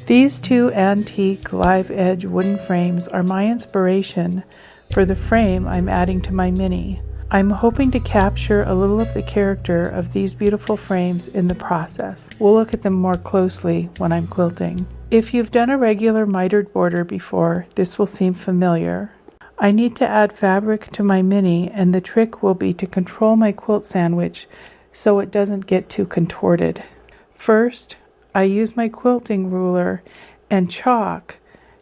These two antique live edge wooden frames are my inspiration for the frame I'm adding to my mini. I'm hoping to capture a little of the character of these beautiful frames in the process. We'll look at them more closely when I'm quilting. If you've done a regular mitered border before, this will seem familiar. I need to add fabric to my mini, and the trick will be to control my quilt sandwich so it doesn't get too contorted. First, I use my quilting ruler and chalk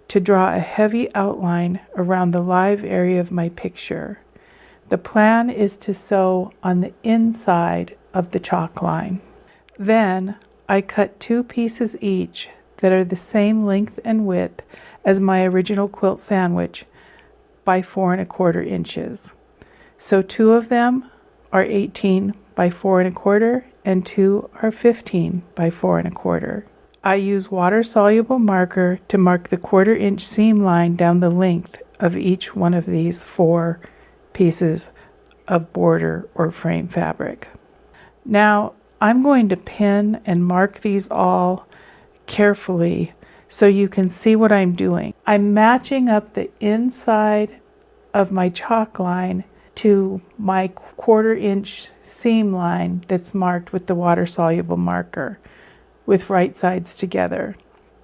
to draw a heavy outline around the live area of my picture. The plan is to sew on the inside of the chalk line. Then I cut 2 pieces each that are the same length and width as my original quilt sandwich by 4 1/4 inches. So 2 of them are 18 by 4 1/4 and 2 are 15 by 4 1/4. I use water-soluble marker to mark the 1/4 inch seam line down the length of each one of these 4 pieces of border or frame fabric. Now I'm going to pin and mark these all carefully so you can see what I'm doing. I'm matching up the inside of my chalk line to my 1/4 inch seam line that's marked with the water-soluble marker with right sides together.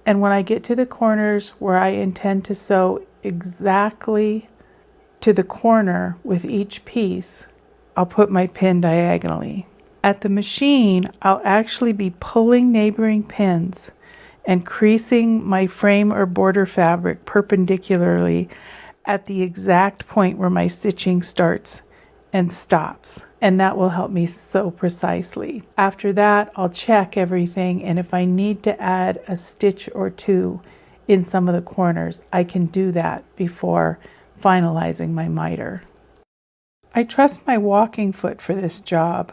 And when I get to the corners where I intend to sew exactly to the corner with each piece, I'll put my pin diagonally. At the machine, I'll actually be pulling neighboring pins and creasing my frame or border fabric perpendicularly at the exact point where my stitching starts and stops, and that will help me sew precisely. After that, I'll check everything, and if I need to add a stitch or 2 in some of the corners, I can do that before finalizing my miter. I trust my walking foot for this job.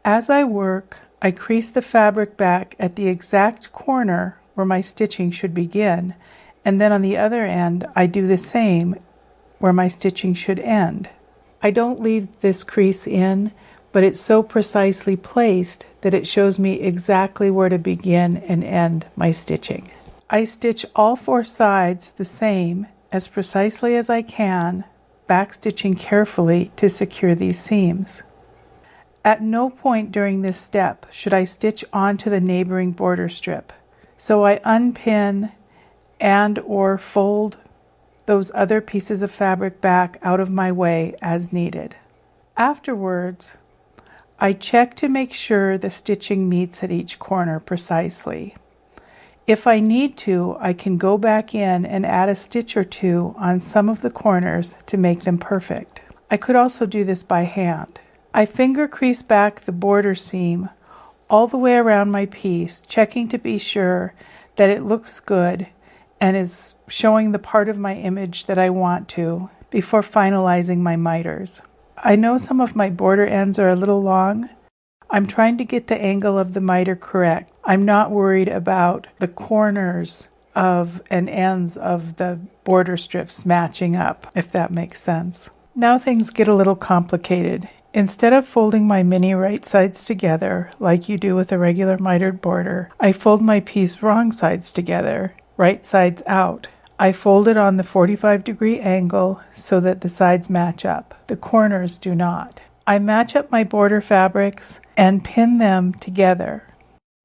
As I work, I crease the fabric back at the exact corner where my stitching should begin, and then on the other end, I do the same where my stitching should end. I don't leave this crease in, but it's so precisely placed that it shows me exactly where to begin and end my stitching. I stitch all 4 sides the same as precisely as I can, backstitching carefully to secure these seams. At no point during this step should I stitch onto the neighboring border strip, so I unpin and or fold those other pieces of fabric back out of my way as needed. Afterwards, I check to make sure the stitching meets at each corner precisely. If I need to, I can go back in and add a stitch or 2 on some of the corners to make them perfect. I could also do this by hand. I finger crease back the border seam all the way around my piece, checking to be sure that it looks good and is showing the part of my image that I want to before finalizing my miters. I know some of my border ends are a little long. I'm trying to get the angle of the miter correct. I'm not worried about the corners of and ends of the border strips matching up, if that makes sense. Now things get a little complicated. Instead of folding my mini right sides together, like you do with a regular mitered border, I fold my piece wrong sides together, right sides out. I fold it on the 45-degree angle so that the sides match up. The corners do not. I match up my border fabrics and pin them together.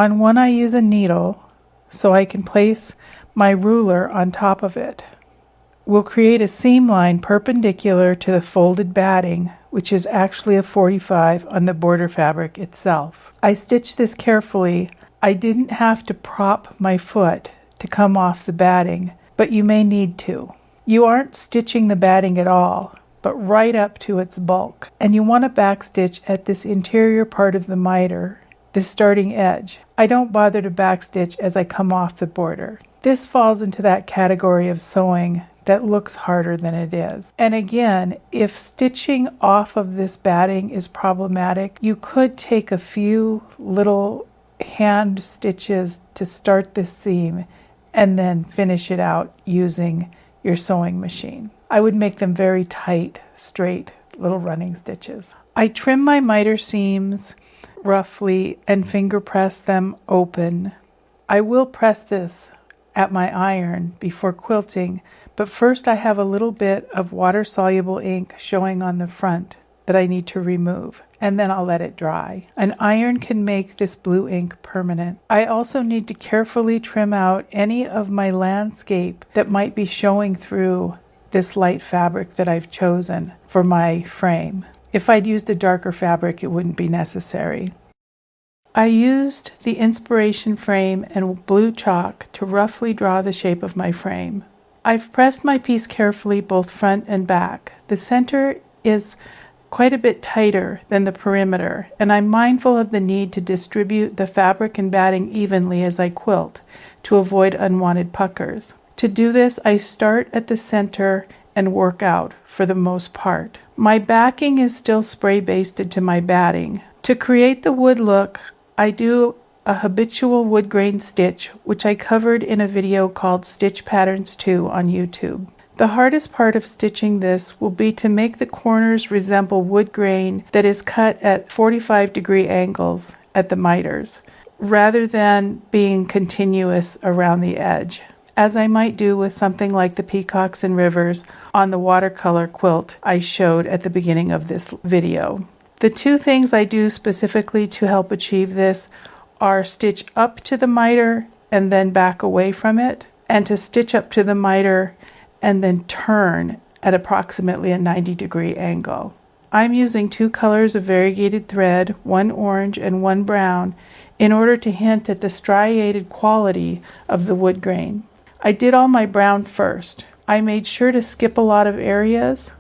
On one I use a needle so I can place my ruler on top of it. We'll create a seam line perpendicular to the folded batting, which is actually a 45 on the border fabric itself. I stitched this carefully. I didn't have to prop my foot to come off the batting, but you may need to. You aren't stitching the batting at all, but right up to its bulk. And you want to backstitch at this interior part of the miter, the starting edge. I don't bother to backstitch as I come off the border. This falls into that category of sewing that looks harder than it is. And again, if stitching off of this batting is problematic, you could take a few little hand stitches to start this seam and then finish it out using your sewing machine. I would make them very tight, straight little running stitches. I trim my miter seams roughly and finger press them open. I will press this at my iron before quilting, but first I have a little bit of water-soluble ink showing on the front that I need to remove, and then I'll let it dry. An iron can make this blue ink permanent. I also need to carefully trim out any of my landscape that might be showing through this light fabric that I've chosen for my frame. If I'd used a darker fabric, it wouldn't be necessary. I used the inspiration frame and blue chalk to roughly draw the shape of my frame. I've pressed my piece carefully both front and back. The center is quite a bit tighter than the perimeter, and I'm mindful of the need to distribute the fabric and batting evenly as I quilt to avoid unwanted puckers. To do this, I start at the center and work out for the most part. My backing is still spray basted to my batting. To create the wood look, I do a habitual wood grain stitch, which I covered in a video called Stitch Patterns 2 on YouTube. The hardest part of stitching this will be to make the corners resemble wood grain that is cut at 45-degree angles at the miters, rather than being continuous around the edge, as I might do with something like the peacocks and rivers on the watercolor quilt I showed at the beginning of this video. The two things I do specifically to help achieve this are stitch up to the miter and then back away from it, and to stitch up to the miter and then turn at approximately a 90-degree angle. I'm using 2 colors of variegated thread, one orange and one brown, in order to hint at the striated quality of the wood grain. I did all my brown first. I made sure to skip a lot of areas.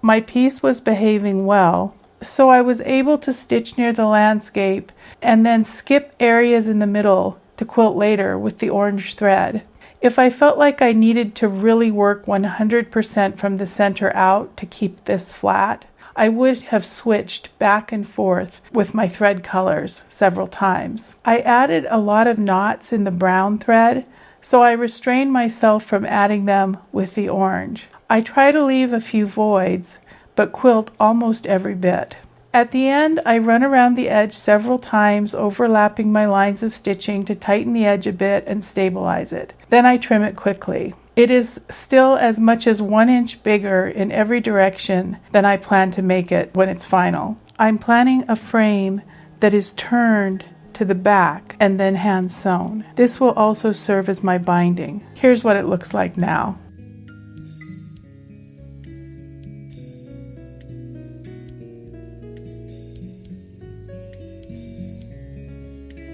My piece was behaving well, so I was able to stitch near the landscape and then skip areas in the middle to quilt later with the orange thread. If I felt like I needed to really work 100% from the center out to keep this flat, I would have switched back and forth with my thread colors several times. I added a lot of knots in the brown thread, so I restrained myself from adding them with the orange. I try to leave a few voids, but quilt almost every bit. At the end, I run around the edge several times, overlapping my lines of stitching to tighten the edge a bit and stabilize it. Then I trim it quickly. It is still as much as 1 inch bigger in every direction than I plan to make it when it's final. I'm planning a frame that is turned to the back and then hand sewn. This will also serve as my binding. Here's what it looks like now.